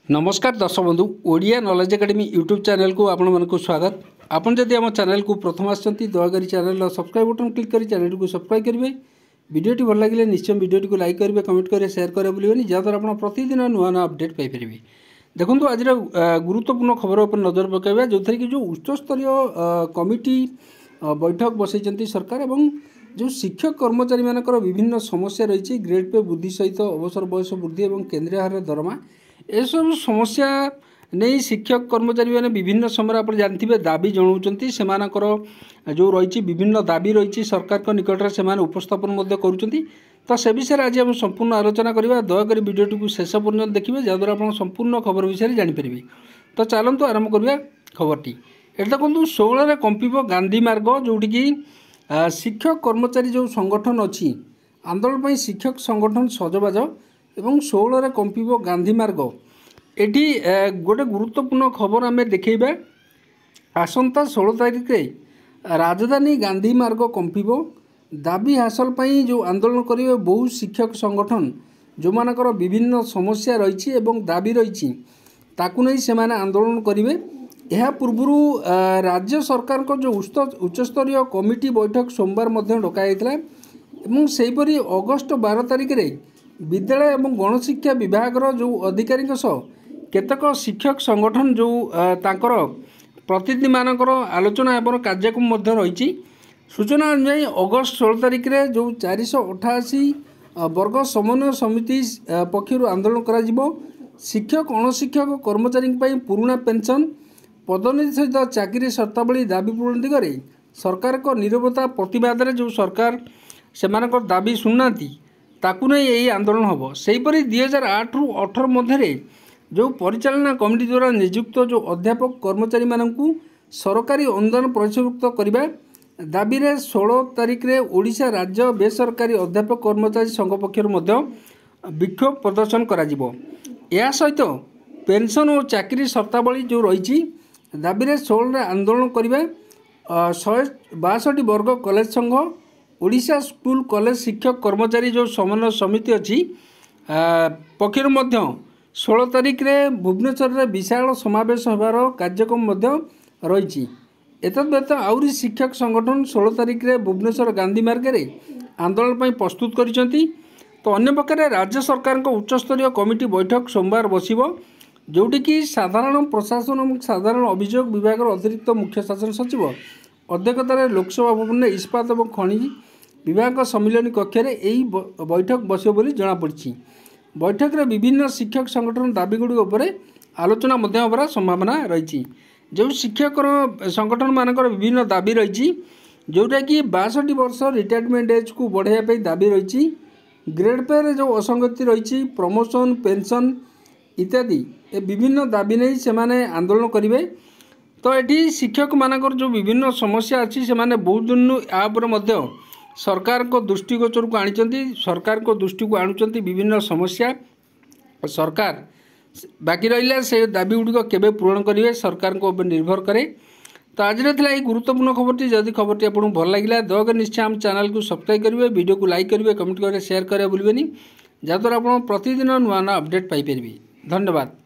नमस्कार दर्शक बंधु Odia knowledge academy YouTube channel को आपण मन को स्वागत। आपन जदि आम चैनल को प्रथम आछंती दयाकरी चैनल सब्सक्राइब बटन क्लिक करी चैनल को सब्सक्राइब करेंगे। वीडियोटी भल लगे निश्चय वीडियोटी को लाइक करेंगे, कमेंट करेंगे, शेयर करेंगे भूलिए जहाँद्वारा आप प्रतिदिन नुआ नुआ अपडेट पाइपर। देखो आज गुरुत्वपूर्ण खबर पर नजर पकाइबा जो थी कि जो उच्चस्तरीय कमिटी बैठक बसई सरकार और जो शिक्षक कर्मचारी मानकर विभिन्न समस्या रही ग्रेड पे वृद्धि सहित अवसर बयस वृद्धि और केन्द्रीय हार दरमा यह सब समस्या नहीं शिक्षक कर्मचारी मैंने विभिन्न समय आप जानते दाबी जनाऊँच से जो रही विभिन्न दाबी रही सरकार को निकट में उपस्थापन कर तो से विषय आज हम संपूर्ण आलोचना करवा। दयाकोरी वीडियोटी को शेष पर्यटन देखिए जहाँद्वारा आप संपूर्ण खबर विषय जानीपर। तो चलतु आरंभ करवा खबरटी। ये देखो 16 कंपिब गांधी मार्ग जोटिकी शिक्षक कर्मचारी जो संगठन अच्छी आंदोलन पर शिक्षक संगठन सजबाज एवं 16 कंपिब गांधी मार्ग एटी गोटे गुरुत्वपूर्ण खबर आम देखा। आसंता 16 तारिख में राजधानी गांधी मार्ग कंपिब दाबी हासिल पर जो आंदोलन करेंगे बहु शिक्षक संगठन जो मानकर विभिन्न समस्या रही दाबी रही ताकू नहीं से आंदोलन करेंगे। यह पूर्व राज्य सरकार को जो उच्चस्तरीय कमिटी बैठक सोमवार डकाई सेहीपरि अगस्ट 12 तारिख में विद्यालय और गणशिक्षा विभाग जो अधिकारी केतक शिक्षक संगठन जो तांकर प्रतिनिधि मानकर आलोचना और कार्यक्रम रही। सूचना अनुसार अगस्ट 16 तारिख में जो 488 वर्ग समन्वय समिति पक्षर आंदोलन करा शिक्षक अणशिक्षक कर्मचारी पुराणा पेंशन पदोन्नति सहित चाकरी शर्तावली दाबी पूरण दिगरे सरकार को नीरवता प्रतिवाद जो सरकार से दाबी शुणुना ताकू नहीं यही आंदोलन हम। सेहीपरि 2008 रु 18 मध्य जो परिचालना कमिटी द्वारा नियुक्त जो अध्यापक कर्मचारी मानू सरकारी अनुदान परिसरभुक्त करने दाबी 16 तारिख में ओडिशा राज्य बेसरकारी अध्यापक कर्मचारी संघ पक्षर विक्षोभ प्रदर्शन करा या सहित पेंशन और चाकरी शर्तावली जो रही दाबी 16 आंदोलन करने 162 वर्ग कॉलेज संघ ओडिशा स्कूल कॉलेज शिक्षक कर्मचारी जो समन्वय समिति अच्छी पक्षर 16 तारिख में भुवनेश्वर में विशाल समावेश होबार कार्यक्रम रही। एतद्व्यतीत आउरी शिक्षक संगठन 16 तारिख में भुवनेश्वर गांधी मार्ग में आंदोलन पर प्रस्तुत करिसेंती। तो अन्य पक्षे राज्य सरकार को उच्चस्तरीय कमिटी बैठक सोमवार बसिबो जोटिकी साधारण प्रशासन और साधारण अभियोग विभाग अतिरिक्त मुख्य शासन सचिव अध्यक्षतार लोकसभा भवन में इस्पात और खनिज विभाग सम्मिलन कक्ष में यही बैठक बसिबो बोली जनापड़ी। बैठक में विभिन्न शिक्षक संगठन दाबीगुड़ी उपर आलोचना होबार संभावना रही। जो शिक्षक संगठन मानकर विभिन्न दाबी रही जोटा कि 62 वर्ष रिटायरमेंट एज को बढ़ाई दाबी रही ग्रेड पे जो असंगति रही प्रमोशन पेंशन इत्यादि ए विभिन्न दाबी नहीं से आंदोलन करेंगे। तो ये शिक्षक मानकर जो विभिन्न समस्या अच्छी से बहुत दिन या सरकार को दृष्टिगोचर को आनी सरकार को दृष्टि को आणुचंती विभिन्न समस्या सरकार बाकी रहा से दाबी गुड़िक केवे पूरण करेंगे सरकार को निर्भर करे। तो आज रही गुरुत्वपूर्ण खबरटी जदि खबरटी आपको भल लगे दयाकोरी निश्चय आम चैनल को सब्सक्राइब करेंगे, वीडियो को लाइक करेंगे, कमेंट करेंगे, शेयर करेंगे भूलिए जहाँद्वारा आप प्रतिदिन नुआ नुआ अपडेट पाइपर। धन्यवाद।